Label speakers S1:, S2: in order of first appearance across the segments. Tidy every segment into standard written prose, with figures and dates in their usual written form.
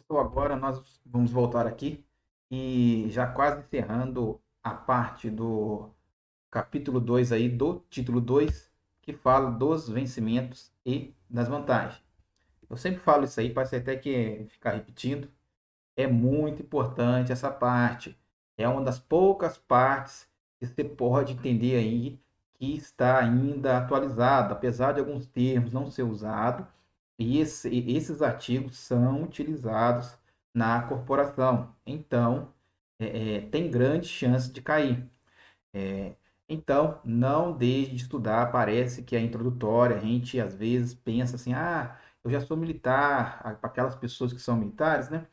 S1: Pessoal, agora nós vamos voltar aqui e já quase encerrando a parte do capítulo 2 aí, do título 2 que fala dos vencimentos e das vantagens. Eu sempre falo isso aí, parece até que ficar repetindo. É muito importante essa parte. É uma das poucas partes que você pode entender aí que está ainda atualizado, apesar de alguns termos não ser usados, e esses artigos são utilizados na corporação. Então, tem grande chance de cair. É, então, não deixe de estudar. Parece que é introdutória. A gente às vezes pensa assim: ah, eu já sou militar. Para aquelas pessoas que são militares, né?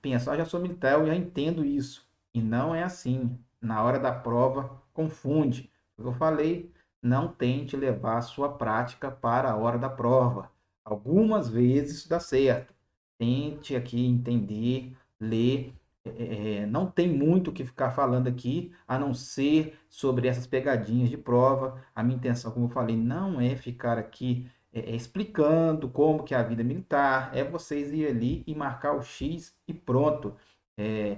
S1: Pensa, ah, já sou militar, eu já entendo isso. E não é assim. Na hora da prova, confunde. Eu falei, não tente levar a sua prática para a hora da prova. Algumas vezes isso dá certo. Tente aqui entender, ler, não tem muito o que ficar falando aqui, a não ser sobre essas pegadinhas de prova. A minha intenção, como eu falei, não é ficar aqui explicando como que é a vida militar, é vocês ir ali e marcar o X e pronto. É,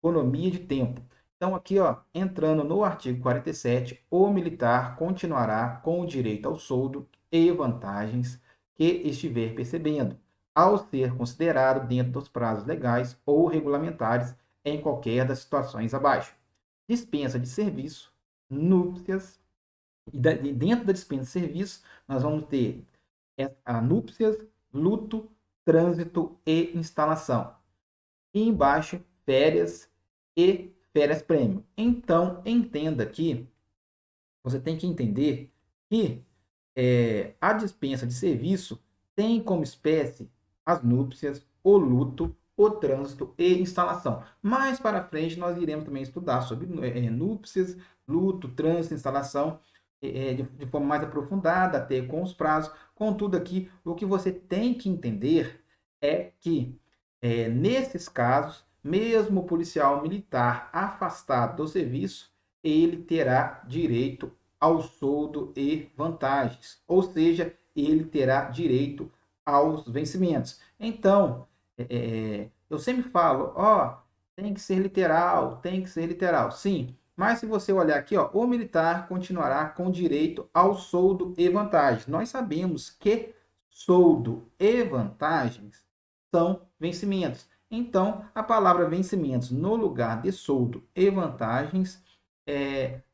S1: economia de tempo. Então, aqui, ó, entrando no artigo 47, o militar continuará com o direito ao soldo e vantagens que estiver percebendo, ao ser considerado dentro dos prazos legais ou regulamentares em qualquer das situações abaixo. Dispensa de serviço, núpcias, e dentro da dispensa de serviço, nós vamos ter a núpcias, luto, trânsito e instalação. E embaixo, férias e férias prêmio. Então, entenda que você tem que entender que a dispensa de serviço tem como espécie as núpcias, o luto, o trânsito e instalação. Mais para frente, nós iremos também estudar sobre núpcias, luto, trânsito, instalação, de forma mais aprofundada, até com os prazos. Contudo, aqui, o que você tem que entender é que, nesses casos, mesmo o policial militar afastado do serviço, ele terá direito ao soldo e vantagens, ou seja, ele terá direito aos vencimentos. Então, eu sempre falo, ó, tem que ser literal, tem que ser literal, sim. Mas se você olhar aqui, ó, o militar continuará com direito ao soldo e vantagens. Nós sabemos que soldo e vantagens são vencimentos. Então, a palavra vencimentos no lugar de soldo e vantagens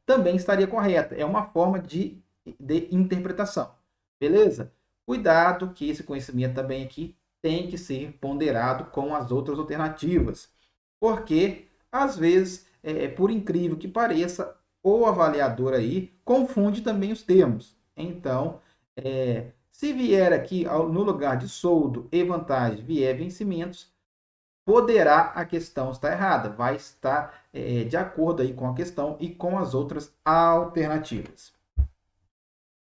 S1: também estaria correta. É uma forma de interpretação. Beleza? Cuidado que esse conhecimento também aqui tem que ser ponderado com as outras alternativas. Porque, às vezes, por incrível que pareça, o avaliador aí confunde também os termos. Então, se vier aqui no lugar de soldo e vantagem, vier vencimentos, poderá a questão estar errada, vai estar de acordo aí com a questão e com as outras alternativas.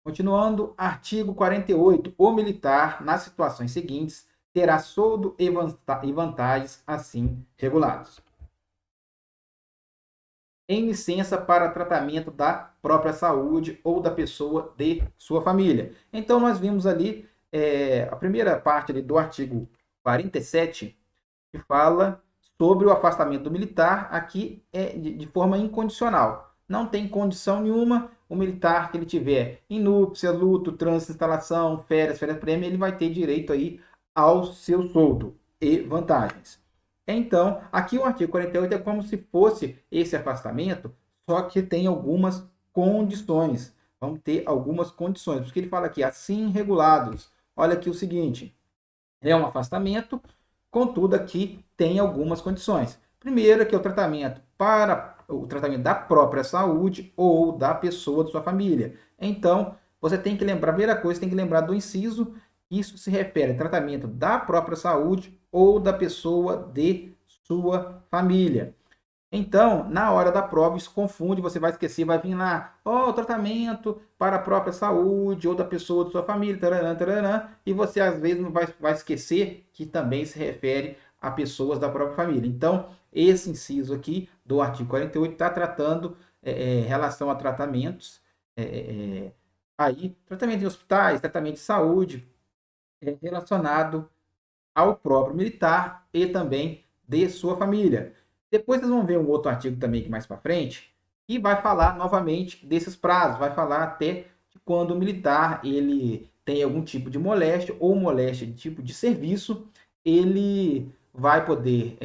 S1: Continuando, artigo 48, o militar, nas situações seguintes, terá soldo e vantagens assim regulados. Em licença para tratamento da própria saúde ou da pessoa de sua família. Então, nós vimos ali a primeira parte ali do artigo 47, que fala sobre o afastamento do militar, aqui de forma incondicional. Não tem condição nenhuma o militar que ele tiver em núpcia, luto, trânsito, instalação, férias, férias prêmio, ele vai ter direito aí ao seu soldo e vantagens. Então, aqui o artigo 48 é como se fosse esse afastamento, só que tem algumas condições. Vamos ter algumas condições, porque ele fala aqui, assim regulados. Olha aqui o seguinte, é um afastamento, contudo aqui tem algumas condições. Primeiro, que é o tratamento para o tratamento da própria saúde ou da pessoa de sua família. Então, você tem que lembrar, a primeira coisa, tem que lembrar do inciso, isso se refere ao tratamento da própria saúde ou da pessoa de sua família. Então, na hora da prova, isso confunde, você vai esquecer, vai vir lá, ó, oh, tratamento para a própria saúde ou da pessoa de sua família, taranã, taranã, e você às vezes não vai esquecer que também se refere a pessoas da própria família. Então, esse inciso aqui do artigo 48 está tratando relação a tratamentos, aí, tratamento em hospitais, tratamento de saúde, relacionado ao próprio militar e também de sua família. Depois vocês vão ver um outro artigo também que mais para frente, que vai falar novamente desses prazos, vai falar até de quando o militar ele tem algum tipo de moléstia ou moléstia de tipo de serviço, ele vai poder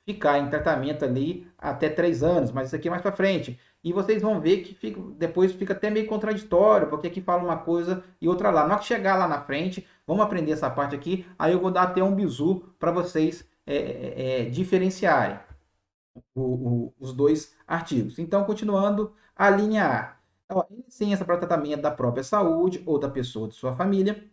S1: ficar em tratamento ali até 3 anos, mas isso aqui é mais para frente. E vocês vão ver que depois fica até meio contraditório, porque aqui fala uma coisa e outra lá. Na hora que chegar lá na frente, vamos aprender essa parte aqui, aí eu vou dar até um bizu para vocês diferenciarem os dois artigos. Então, continuando, a linha A. Então, licença para tratamento da própria saúde ou da pessoa de sua família,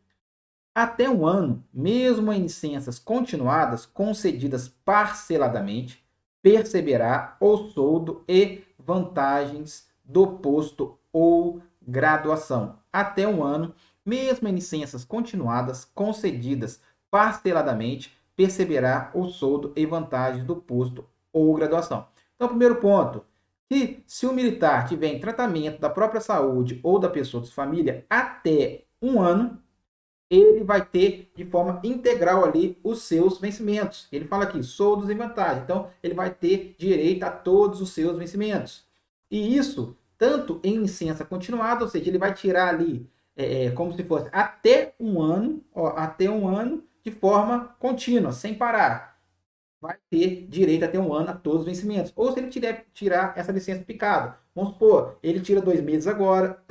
S1: até 1 ano, mesmo em licenças continuadas concedidas parceladamente, perceberá o soldo e vantagens do posto ou graduação. Até 1 ano, mesmo em licenças continuadas concedidas parceladamente, perceberá o soldo e vantagens do posto ou graduação. Então, primeiro ponto, que se o militar tiver em tratamento da própria saúde ou da pessoa de sua família até 1 ano, ele vai ter de forma integral ali os seus vencimentos. Ele fala aqui, soldos e vantagens. Então, ele vai ter direito a todos os seus vencimentos. E isso, tanto em licença continuada, ou seja, ele vai tirar ali, como se fosse até 1 ano, até 1 ano, de forma contínua, sem parar. Vai ter direito a ter 1 ano a todos os vencimentos. Ou se ele tirar essa licença picada. Vamos supor, ele tira 2 meses agora,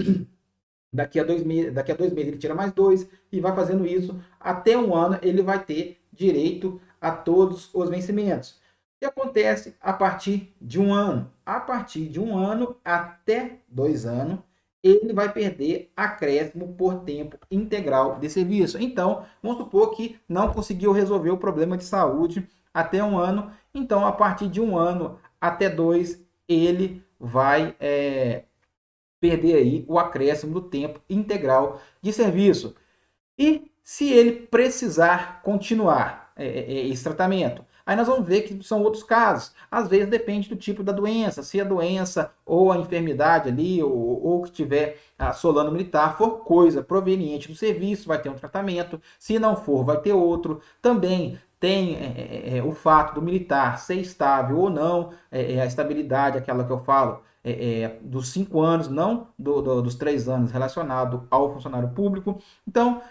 S1: daqui a 2 meses ele tira mais 2 e vai fazendo isso até 1 ano. Ele vai ter direito a todos os vencimentos. O que acontece a partir de 1 ano? A partir de 1 ano até 2 anos, ele vai perder acréscimo por tempo integral de serviço. Então, vamos supor que não conseguiu resolver o problema de saúde até 1 ano. Então, a partir de 1 ano até 2, ele vai perder aí o acréscimo do tempo integral de serviço. E se ele precisar continuar esse tratamento, aí nós vamos ver que são outros casos. Às vezes depende do tipo da doença, se a doença ou a enfermidade ali, ou que tiver assolando o militar, for coisa proveniente do serviço, vai ter um tratamento. Se não for, vai ter outro. Também tem o fato do militar ser estável ou não, a estabilidade, aquela que eu falo, dos 5 anos, não dos 3 anos relacionado ao funcionário público. Então,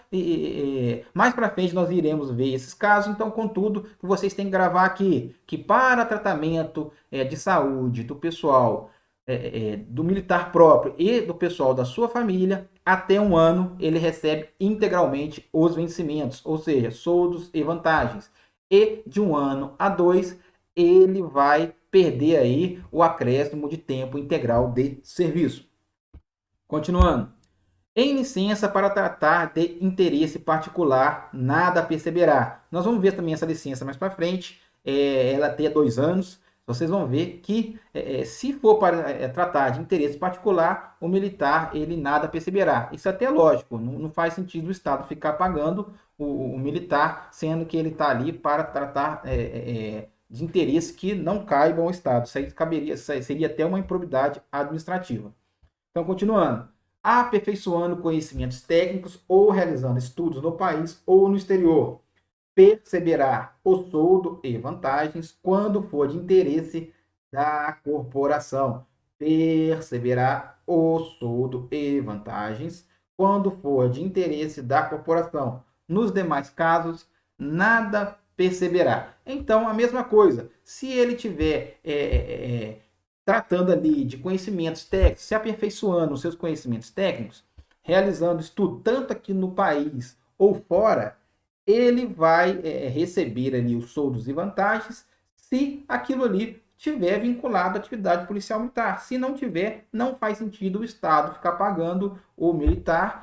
S1: mais para frente nós iremos ver esses casos. Então, contudo, vocês têm que gravar aqui que para tratamento de saúde do pessoal do militar próprio e do pessoal da sua família, até 1 ano ele recebe integralmente os vencimentos, ou seja, soldos e vantagens. E de 1 ano a 2, ele vai perder aí o acréscimo de tempo integral de serviço. Continuando. Em licença para tratar de interesse particular, nada perceberá. Nós vamos ver também essa licença mais para frente. Ela tem 2 anos. Vocês vão ver que se for para tratar de interesse particular, o militar ele nada perceberá. Isso até é lógico. Não faz sentido o Estado ficar pagando o militar, sendo que ele está ali para tratar de interesses que não caibam ao Estado. Isso aí seria até uma improbidade administrativa. Então, continuando. Aperfeiçoando conhecimentos técnicos ou realizando estudos no país ou no exterior. Perceberá o soldo e vantagens quando for de interesse da corporação. Perceberá o soldo e vantagens quando for de interesse da corporação. Nos demais casos, nada perceberá. Então, a mesma coisa. Se ele tiver tratando ali de conhecimentos técnicos, se aperfeiçoando os seus conhecimentos técnicos, realizando estudo tanto aqui no país ou fora, ele vai receber ali os soldos e vantagens se aquilo ali tiver vinculado à atividade policial militar. Se não tiver, não faz sentido o Estado ficar pagando o militar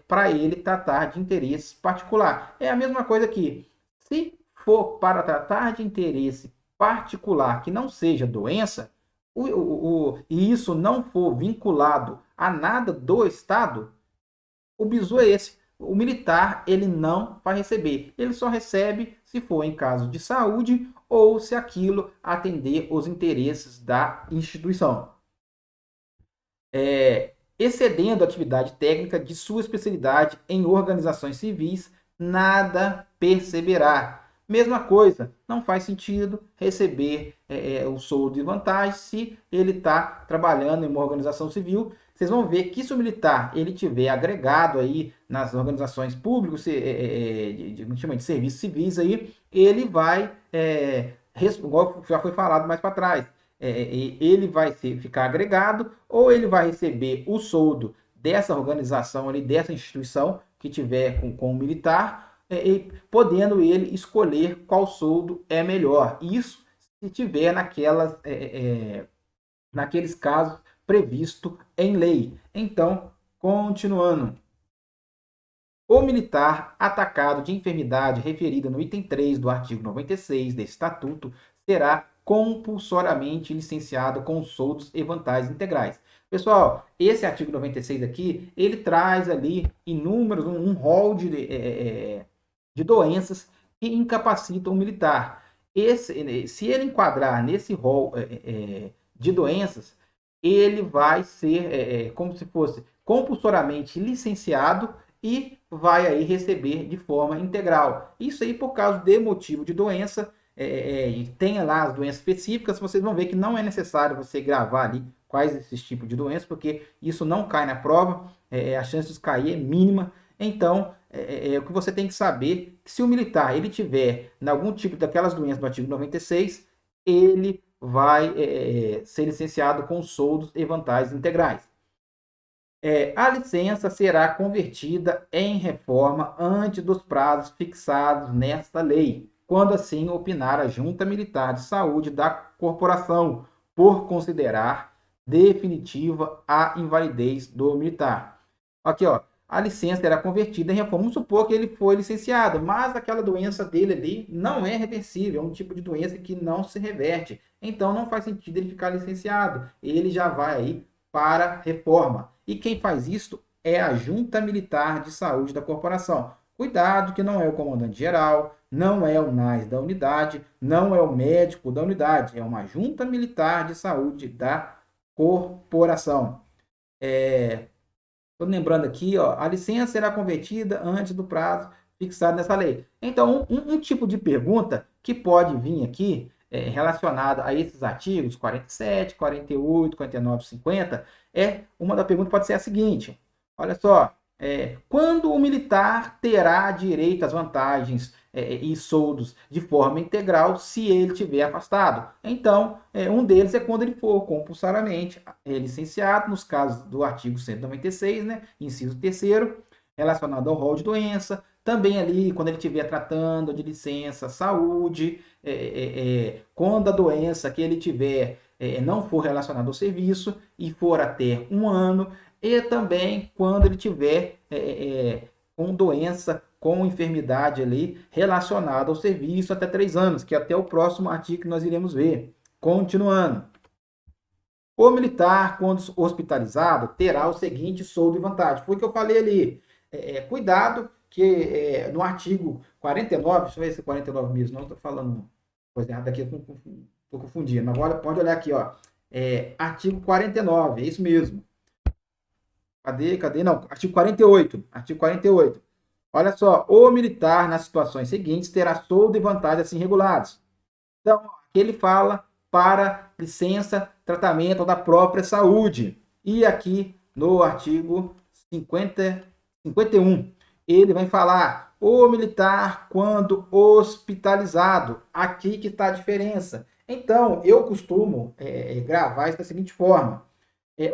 S1: para ele tratar de interesse particular. É a mesma coisa aqui. Se for para tratar de interesse particular que não seja doença, e isso não for vinculado a nada do Estado, o bizu é esse. O militar ele não vai receber. Ele só recebe se for em caso de saúde ou se aquilo atender os interesses da instituição. Excedendo a atividade técnica de sua especialidade em organizações civis, nada perceberá. Mesma coisa, não faz sentido receber o soldo de vantagem se ele está trabalhando em uma organização civil. Vocês vão ver que se o militar ele tiver agregado aí nas organizações públicas, de serviços civis aí, ele vai, igual já foi falado mais para trás, ele vai ficar agregado ou ele vai receber o soldo dessa organização ali, dessa instituição que tiver com o militar, podendo ele escolher qual soldo é melhor. Isso se tiver naqueles casos previsto em lei. Então, continuando. O militar atacado de enfermidade referida no item 3 do artigo 96 deste Estatuto será compulsoriamente licenciado com soldos e vantagens integrais. Pessoal, esse artigo 96 aqui, ele traz ali inúmeros, um rol de doenças que incapacitam o militar. Se ele enquadrar nesse rol de doenças, ele vai ser como se fosse compulsoriamente licenciado e vai aí receber de forma integral. Isso aí por causa de motivo de doença, e tenha lá as doenças específicas, vocês vão ver que não é necessário você gravar ali quais esses tipos de doenças, porque isso não cai na prova, a chance de cair é mínima. Então, o que você tem que saber, que se o militar ele tiver em algum tipo daquelas doenças do artigo 96, ele vai ser licenciado com soldos e vantagens integrais. A licença será convertida em reforma antes dos prazos fixados nesta lei, quando assim opinar a Junta Militar de Saúde da Corporação, por considerar definitiva a invalidez do militar. Aqui, ó, a licença será convertida em reforma. Vamos supor que ele foi licenciado, mas aquela doença dele ali não é reversível, é um tipo de doença que não se reverte. Então não faz sentido ele ficar licenciado. Ele já vai aí para reforma. E quem faz isso é a Junta Militar de Saúde da Corporação. Cuidado que não é o comandante geral, não é o NAS da unidade, não é o médico da unidade, é uma Junta Militar de Saúde da Corporação. Estou lembrando aqui, ó, a licença será convertida antes do prazo fixado nessa lei. Então, um tipo de pergunta que pode vir aqui relacionada a esses artigos 47, 48, 49, 50, uma da pergunta pode ser a seguinte: olha só, quando o militar terá direito às vantagens e soldos de forma integral se ele tiver afastado? Então, um deles é quando ele for compulsoriamente licenciado, nos casos do artigo 196, né, inciso 3º, relacionado ao rol de doença, também ali quando ele estiver tratando de licença saúde, quando a doença que ele tiver não for relacionada ao serviço e for até 1 ano, e também quando ele tiver com doença, com enfermidade ali relacionada ao serviço até 3 anos, que é até o próximo artigo que nós iremos ver. Continuando. O militar, quando hospitalizado, terá o seguinte soldo e vantagem. Foi o que eu falei ali. Cuidado que no artigo 49, deixa eu ver se é 49 mesmo, não estou falando coisa errada aqui, estou confundindo. Agora pode olhar aqui, ó. Artigo 49, é isso mesmo. Cadê? Não, artigo 48. Artigo 48. Olha só, o militar, nas situações seguintes, terá soldo e vantagem assim regulados. Então, aqui ele fala para licença, tratamento da própria saúde. E aqui no artigo 51, ele vai falar o militar quando hospitalizado. Aqui que está a diferença. Então, eu costumo gravar isso da seguinte forma.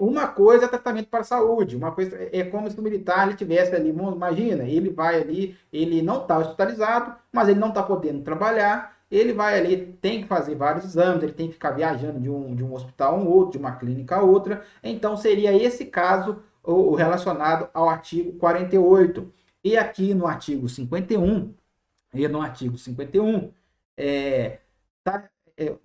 S1: Uma coisa é tratamento para a saúde, uma coisa é como se o militar ele tivesse ali, imagina, ele vai ali, ele não está hospitalizado, mas ele não está podendo trabalhar, ele vai ali, tem que fazer vários exames, ele tem que ficar viajando de um hospital a um outro, de uma clínica a outra, então seria esse caso o relacionado ao artigo 48. E aqui no artigo 51, está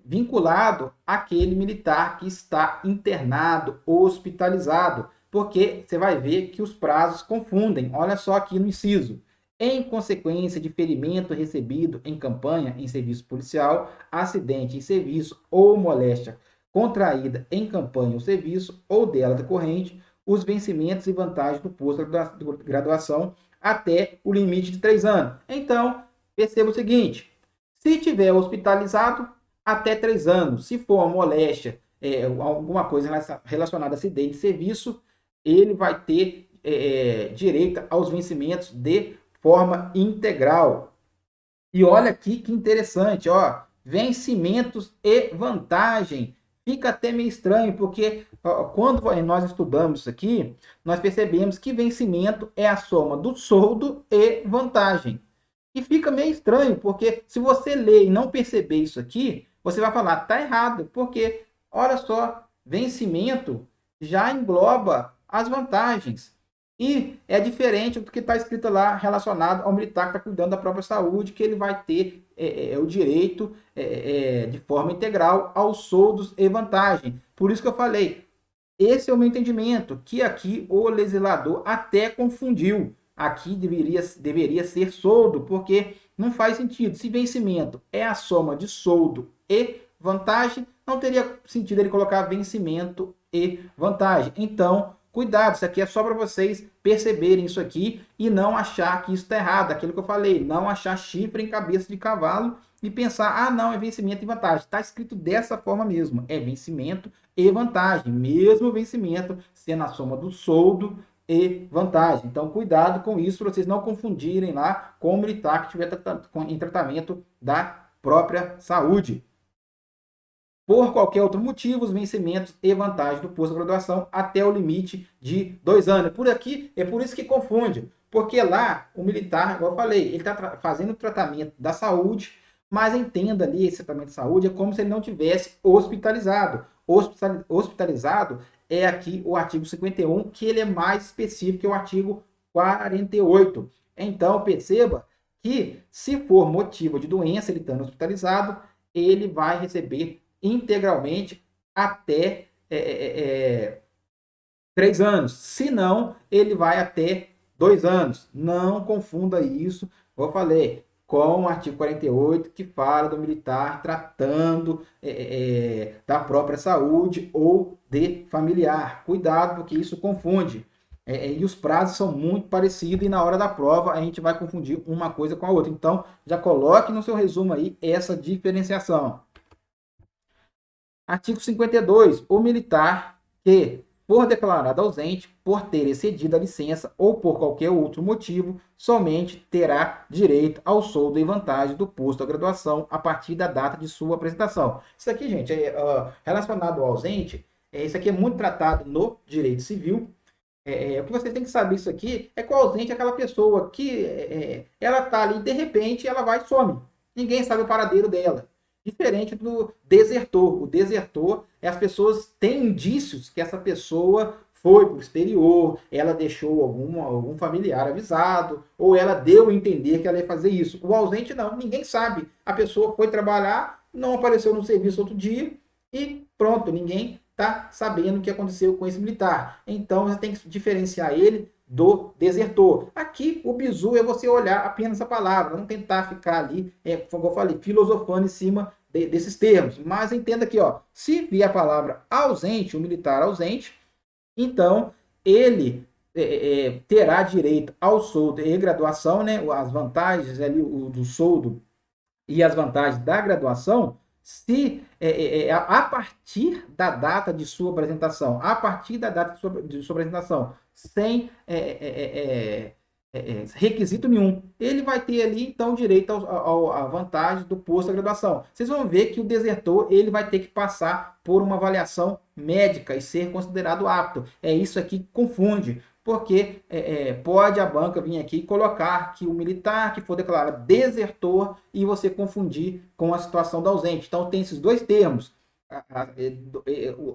S1: vinculado àquele militar que está internado, hospitalizado, porque você vai ver que os prazos confundem. Olha só aqui no inciso. Em consequência de ferimento recebido em campanha em serviço policial, acidente em serviço ou moléstia contraída em campanha ou serviço ou dela decorrente, os vencimentos e vantagens do posto de graduação até o limite de 3 anos. Então, perceba o seguinte, se tiver hospitalizado, até 3 anos. Se for uma moléstia, alguma coisa relacionada a acidente de serviço, ele vai ter direito aos vencimentos de forma integral. E olha aqui que interessante, ó, vencimentos e vantagem. Fica até meio estranho, porque ó, quando nós estudamos isso aqui, nós percebemos que vencimento é a soma do soldo e vantagem. E fica meio estranho, porque se você ler e não perceber isso aqui, você vai falar, tá errado, porque, olha só, vencimento já engloba as vantagens. E é diferente do que está escrito lá relacionado ao militar que está cuidando da própria saúde, que ele vai ter o direito de forma integral aos soldos e vantagem. Por isso que eu falei, esse é o meu entendimento, que aqui o legislador até confundiu. Aqui deveria ser soldo, porque não faz sentido. Se vencimento é a soma de soldo e vantagem, não teria sentido ele colocar vencimento e vantagem. Então, cuidado, isso aqui é só para vocês perceberem isso aqui e não achar que isso está errado. Aquilo que eu falei, não achar chifre em cabeça de cavalo e pensar, ah, não, é vencimento e vantagem. Está escrito dessa forma mesmo, é vencimento e vantagem, mesmo vencimento sendo a soma do soldo e vantagem. Então, cuidado com isso, para vocês não confundirem lá com o militar que estiver em tratamento da própria saúde. Por qualquer outro motivo, os vencimentos e vantagens do pós-graduação até o limite de 2 anos. Por aqui, é por isso que confunde, porque lá o militar, igual eu falei, ele está fazendo o tratamento da saúde, mas entenda ali, esse tratamento de saúde é como se ele não tivesse hospitalizado. Hospitalizado é aqui o artigo 51, que ele é mais específico que o artigo 48. Então, perceba que se for motivo de doença, ele estando hospitalizado, ele vai receber integralmente até 3 anos. Se não, ele vai até 2 anos. Não confunda isso, como eu falei, com o artigo 48, que fala do militar tratando da própria saúde ou de familiar. Cuidado, porque isso confunde. E os prazos são muito parecidos e na hora da prova a gente vai confundir uma coisa com a outra. Então, já coloque no seu resumo aí essa diferenciação. Artigo 52. O militar que for declarado ausente por ter excedido a licença ou por qualquer outro motivo, somente terá direito ao soldo e vantagem do posto à graduação a partir da data de sua apresentação. Isso aqui, gente, relacionado ao ausente, isso aqui é muito tratado no direito civil. O que você tem que saber isso aqui é que o ausente é aquela pessoa que ela está ali, de repente, ela vai e some. Ninguém sabe o paradeiro dela. Diferente do desertor. O desertor é as pessoas têm indícios que essa pessoa foi para o exterior, ela deixou algum familiar avisado, ou ela deu a entender que ela ia fazer isso. O ausente não, ninguém sabe. A pessoa foi trabalhar, não apareceu no serviço outro dia e pronto, ninguém está sabendo o que aconteceu com esse militar. Então você tem que diferenciar ele do desertor. Aqui o bizu é você olhar apenas a palavra, não tentar ficar ali, como eu falei, filosofando em cima desses termos. Mas entenda aqui, ó, se vier a palavra ausente, o militar ausente, então ele terá direito ao soldo e graduação, né? As vantagens ali do soldo e as vantagens da graduação, se a partir da data de sua apresentação, a partir da data de sua apresentação, sem requisito nenhum, ele vai ter ali, então, direito à vantagem do posto de graduação. Vocês vão ver que o desertor, ele vai ter que passar por uma avaliação médica e ser considerado apto. É isso aqui que confunde, porque pode a banca vir aqui e colocar que o militar que for declarado desertor e você confundir com a situação do ausente. Então, tem esses dois termos.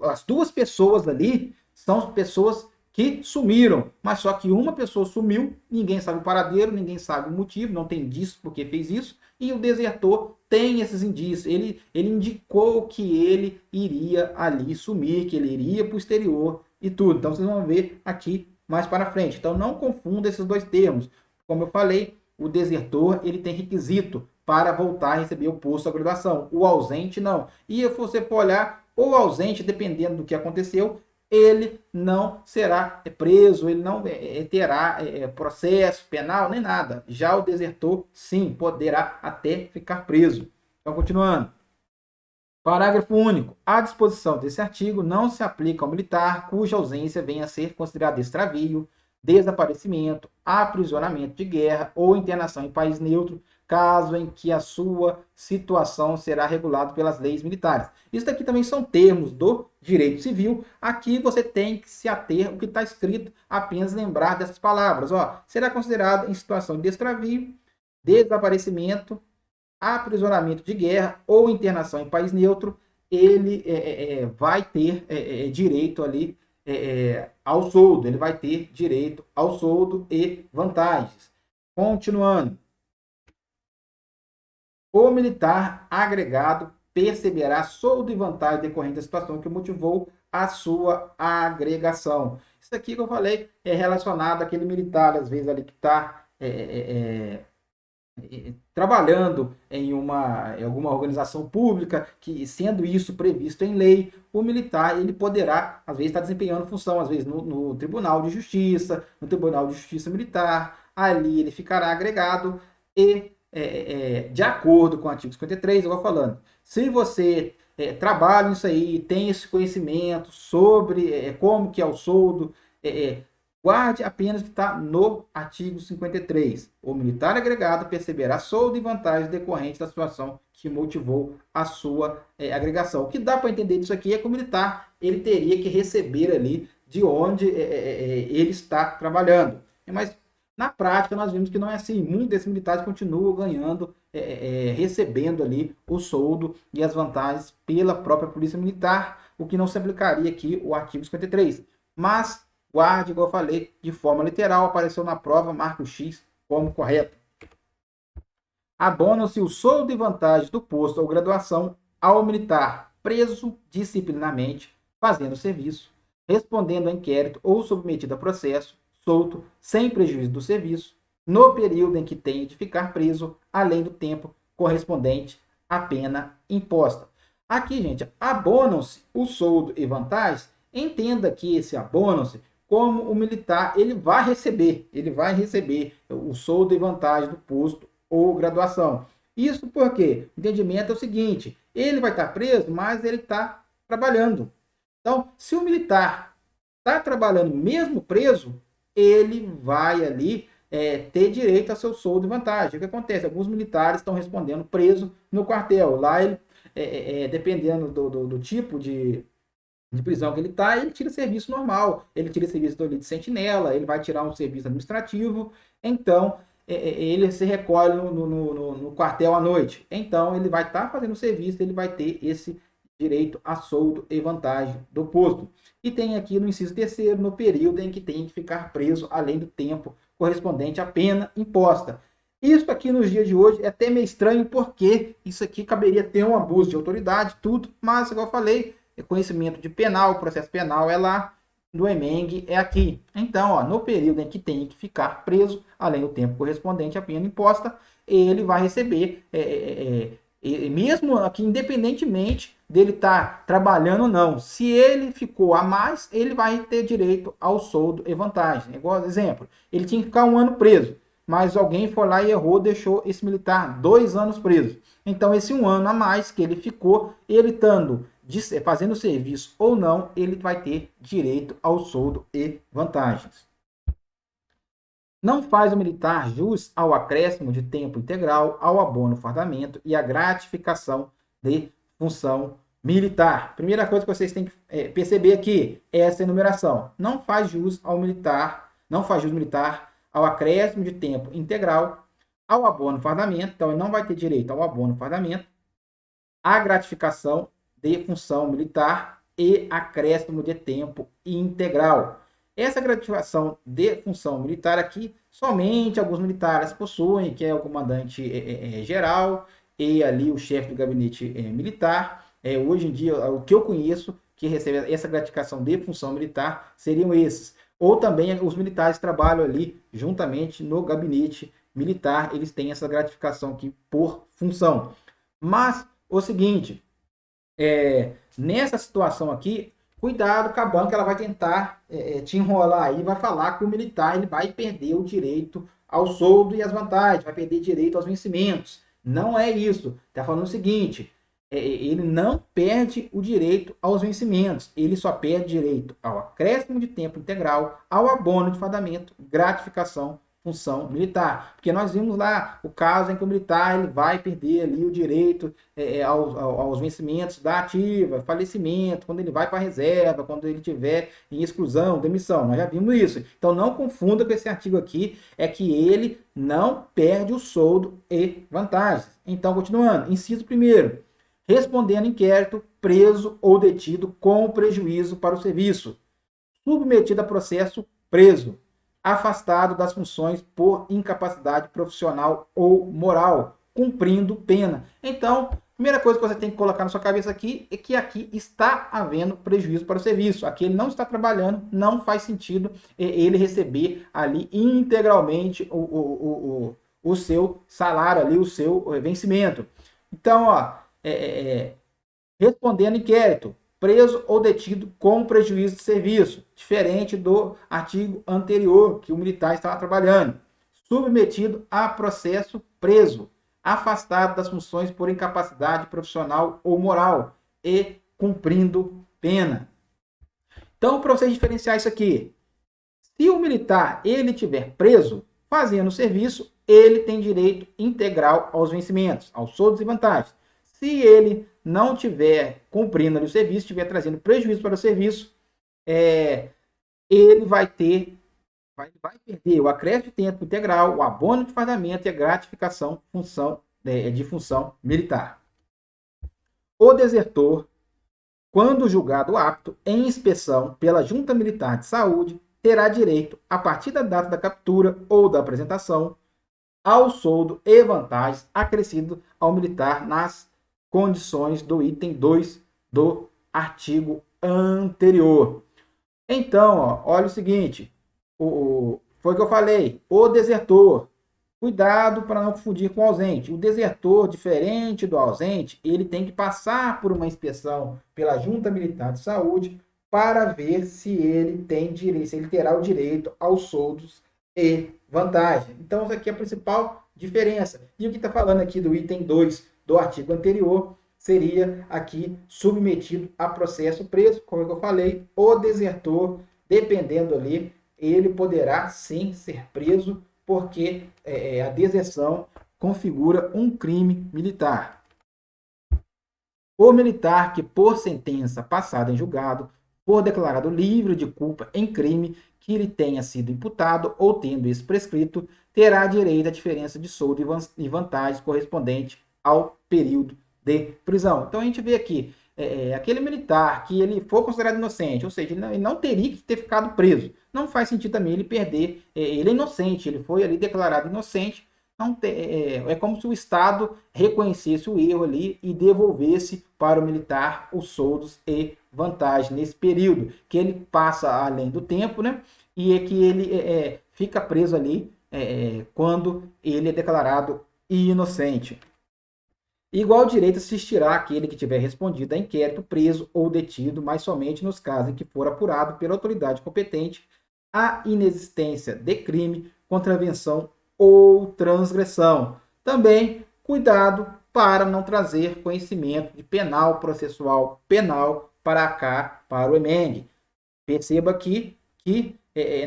S1: As duas pessoas ali são pessoas que sumiram, mas só que uma pessoa sumiu, ninguém sabe o paradeiro, ninguém sabe o motivo, não tem indício porque fez isso, e o desertor tem esses indícios, ele indicou que ele iria ali sumir, que ele iria para o exterior e tudo. Então vocês vão ver aqui mais para frente. Então não confunda esses dois termos. Como eu falei, o desertor ele tem requisito para voltar a receber o posto de graduação. O ausente não. E se você for olhar, o ausente, dependendo do que aconteceu, ele não será preso, ele não terá processo penal nem nada. Já o desertor, sim, poderá até ficar preso. Então, continuando. Parágrafo único. A disposição desse artigo não se aplica ao militar cuja ausência venha a ser considerada extravio, desaparecimento, aprisionamento de guerra ou internação em país neutro, caso em que a sua situação será regulada pelas leis militares. Isso daqui também são termos do direito civil. Aqui você tem que se ater ao que está escrito, apenas lembrar dessas palavras. Ó, será considerado em situação de extravio, desaparecimento, aprisionamento de guerra ou internação em país neutro, ele vai ter direito ali ao soldo, ele vai ter direito ao soldo e vantagens. Continuando. O militar agregado perceberá soldo e vantagem decorrente da situação que motivou a sua agregação. Isso aqui que eu falei é relacionado àquele militar, às vezes, ali que está trabalhando em alguma organização pública, que sendo isso previsto em lei, o militar ele poderá, às vezes, estar desempenhando função, às vezes no Tribunal de Justiça, no Tribunal de Justiça Militar, ali ele ficará agregado e, de acordo com o artigo 53, eu vou falando, se você trabalha nisso aí, tem esse conhecimento sobre como que é o soldo, guarde apenas o que está no artigo 53. O militar agregado perceberá soldo e vantagens decorrentes da situação que motivou a sua agregação. O que dá para entender disso aqui é que o militar ele teria que receber ali de onde ele está trabalhando. Mas na prática nós vimos que não é assim. Muitos desses militares continuam ganhando, recebendo ali o soldo e as vantagens pela própria Polícia Militar, o que não se aplicaria aqui o artigo 53. Mas guarde, igual eu falei, de forma literal, apareceu na prova, marque o X como correto. Abonam-se o soldo e vantagens do posto ou graduação ao militar preso disciplinarmente, fazendo serviço, respondendo a inquérito ou submetido a processo, solto, sem prejuízo do serviço, no período em que tem de ficar preso, além do tempo correspondente à pena imposta. Aqui, gente, abonam-se o soldo e vantagens. Entenda que esse abonam-se como o militar ele vai receber o soldo e vantagem do posto ou graduação. Isso porque o entendimento é o seguinte, ele vai estar preso, mas ele está trabalhando. Então, se o militar está trabalhando mesmo preso, ele vai ali ter direito a seu soldo e vantagem. O que acontece? Alguns militares estão respondendo preso no quartel. Lá, ele, dependendo do tipo de prisão que ele está, ele tira serviço normal, ele tira serviço de sentinela, ele vai tirar um serviço administrativo, então ele se recolhe no quartel à noite. Então ele vai estar fazendo serviço, ele vai ter esse direito a soldo e vantagem do posto. E tem aqui no inciso 3º, no período em que tem que ficar preso, além do tempo correspondente à pena imposta. Isso aqui nos dias de hoje é até meio estranho, porque isso aqui caberia ter um abuso de autoridade, tudo, mas, igual eu falei, conhecimento de penal, processo penal é lá, do EMENG é aqui. Então, ó, no período em que tem que ficar preso, além do tempo correspondente à pena imposta, ele vai receber, mesmo aqui, independentemente dele estar trabalhando ou não, se ele ficou a mais, ele vai ter direito ao soldo e vantagem. Igual exemplo, ele tinha que ficar 1 ano preso, mas alguém foi lá e errou, deixou esse militar 2 anos preso. Então, esse 1 ano a mais que ele ficou, ele estando fazendo serviço ou não, ele vai ter direito ao soldo e vantagens. Não faz o militar jus ao acréscimo de tempo integral, ao abono fardamento e à gratificação de função militar. Primeira coisa que vocês têm que perceber aqui é essa enumeração. Não faz jus ao militar, não faz jus militar ao acréscimo de tempo integral, ao abono fardamento, então ele não vai ter direito ao abono fardamento, à gratificação de função militar e acréscimo de tempo integral. Essa gratificação de função militar aqui, somente alguns militares possuem, que é o comandante geral e ali o chefe do gabinete militar. Hoje em dia, o que eu conheço que recebe essa gratificação de função militar seriam esses. Ou também os militares trabalham ali juntamente no gabinete militar, eles têm essa gratificação aqui por função. Mas o seguinte, nessa situação aqui, cuidado com a banca, ela vai tentar te enrolar aí, vai falar que o militar ele vai perder o direito ao soldo e as vantagens, vai perder direito aos vencimentos. Não é isso. Está falando o seguinte, ele não perde o direito aos vencimentos, ele só perde direito ao acréscimo de tempo integral, ao abono de fardamento, gratificação, função militar. Porque nós vimos lá o caso em que o militar ele vai perder ali o direito aos vencimentos da ativa, falecimento, quando ele vai para a reserva, quando ele tiver em exclusão, demissão. Nós já vimos isso. Então não confunda com esse artigo aqui, é que ele não perde o soldo e vantagens. Então, continuando, inciso 1º, respondendo inquérito, preso ou detido com prejuízo para o serviço, submetido a processo, preso, afastado das funções por incapacidade profissional ou moral, cumprindo pena. Então, a primeira coisa que você tem que colocar na sua cabeça aqui é que aqui está havendo prejuízo para o serviço. Aqui ele não está trabalhando, não faz sentido ele receber ali integralmente o seu salário ali, o seu vencimento. Então, ó, respondendo inquérito, preso ou detido com prejuízo de serviço, diferente do artigo anterior que o militar estava trabalhando, submetido a processo, preso, afastado das funções por incapacidade profissional ou moral e cumprindo pena. Então, para vocês diferenciar isso aqui, se o militar ele tiver preso, fazendo serviço, ele tem direito integral aos vencimentos, aos soldos e vantagens. Se ele não tiver cumprindo ali o serviço, estiver trazendo prejuízo para o serviço, ele vai perder o acréscimo de tempo integral, o abono de fardamento e a gratificação de função militar. O desertor, quando julgado apto em inspeção pela Junta Militar de Saúde, terá direito, a partir da data da captura ou da apresentação, ao soldo e vantagens acrescido ao militar nas condições do item 2 do artigo anterior. Então, ó, olha o seguinte, foi o que eu falei, o desertor, cuidado para não confundir com o ausente. O desertor, diferente do ausente, ele tem que passar por uma inspeção pela Junta Militar de Saúde para ver se ele tem direito, se ele terá o direito aos soldos e vantagem. Então, isso aqui é a principal diferença. E o que está falando aqui do item 2 do artigo anterior seria aqui submetido a processo, preso, como eu falei, o desertor, dependendo ali, ele poderá sim ser preso, porque a deserção configura um crime militar. O militar que, por sentença passada em julgado, for declarado livre de culpa em crime que lhe tenha sido imputado ou tendo isso prescrito, terá direito à diferença de soldo e vantagens correspondente ao período de prisão. Então a gente vê aqui, aquele militar que ele for considerado inocente, ou seja, ele não teria que ter ficado preso. Não faz sentido também ele perder, ele é inocente, ele foi ali declarado inocente, é como se o Estado reconhecesse o erro ali e devolvesse para o militar os soldos e vantagens nesse período, que ele passa além do tempo, né? E é que ele fica preso ali quando ele é declarado inocente. Igual direito assistirá aquele que tiver respondido a inquérito, preso ou detido, mas somente nos casos em que for apurado pela autoridade competente a inexistência de crime, contravenção ou transgressão. Também, cuidado para não trazer conhecimento de penal processual penal para cá, para o EMENG. Perceba aqui que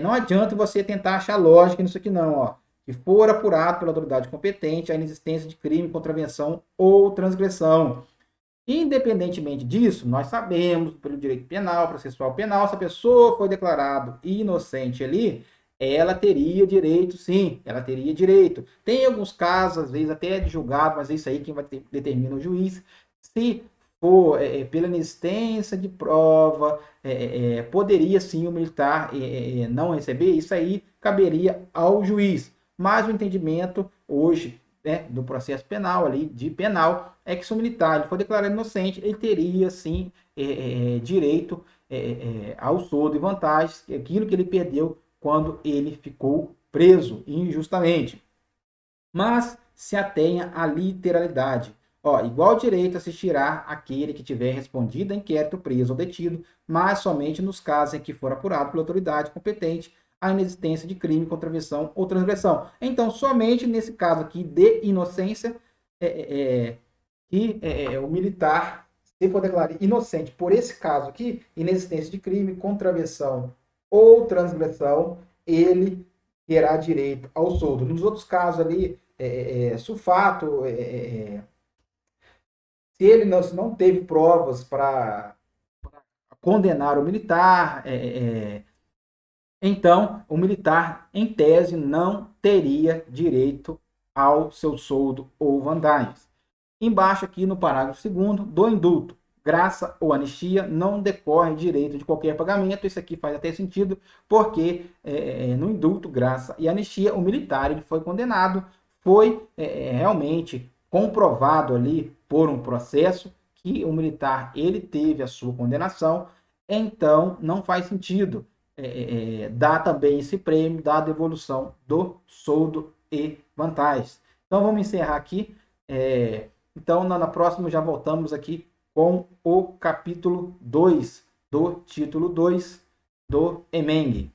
S1: não adianta você tentar achar lógica nisso aqui não, ó. Que for apurado pela autoridade competente a inexistência de crime, contravenção ou transgressão. Independentemente disso, nós sabemos, pelo direito penal, processual penal, se a pessoa foi declarada inocente ali, ela teria direito, sim, ela teria direito. Tem alguns casos, às vezes até de julgado, mas isso aí quem vai determina o juiz. Se for pela inexistência de prova, poderia sim o militar não receber, isso aí caberia ao juiz. Mas o entendimento hoje, né, do processo penal ali, de penal, é que se o militar ele for declarado inocente, ele teria sim direito ao soldo e vantagens, aquilo que ele perdeu quando ele ficou preso injustamente. Mas se atenha à literalidade. Ó, igual direito assistirá aquele que tiver respondido a inquérito preso ou detido, mas somente nos casos em que for apurado pela autoridade competente a inexistência de crime, contravenção ou transgressão. Então, somente nesse caso aqui de inocência, o militar, se for declarado inocente por esse caso aqui, inexistência de crime, contravenção ou transgressão, ele terá direito ao soldo. Nos outros casos ali, sulfato, se ele não teve provas para condenar o militar, então o militar, em tese, não teria direito ao seu soldo ou vantagens. Embaixo aqui no parágrafo 2º do indulto, graça ou anistia, não decorre direito de qualquer pagamento. Isso aqui faz até sentido, porque no indulto, graça e anistia, o militar ele foi condenado, foi realmente comprovado ali por um processo que o militar ele teve a sua condenação, então não faz sentido dar também esse prêmio da devolução do soldo e vantagens. Então vamos encerrar aqui. Então, na próxima já voltamos aqui com o capítulo 2 do título 2 do Emeng.